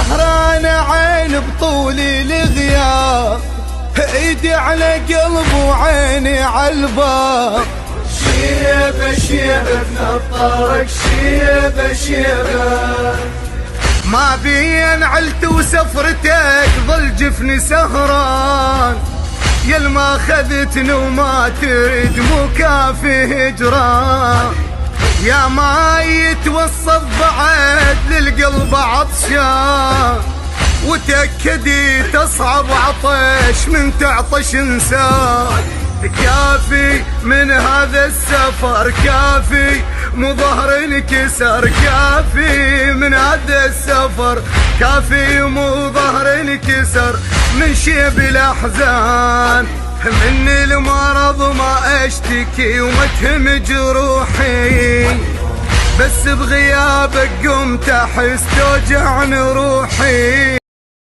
سهران عين بطولي الغياب، ايدي على قلب وعيني عالباب. شيبة شيبة بنطرك، شيبة شيبة ما بين علت وسفرتك ظل جفني سهران، يل ما خذتني وما تريد مكافي هجران. يا ما يتوصف بعد للقلب عطشان، وتأكدي تصعب عطش من تعطش انسان. كافي من هذا السفر كافي، مو ظهر انكسر. كافي من هذا السفر كافي، مو ظهر انكسر. من شيب الاحزان من المرض ما اشتكي ومتهم جروحي، بس بغيابك قمت احس توجعني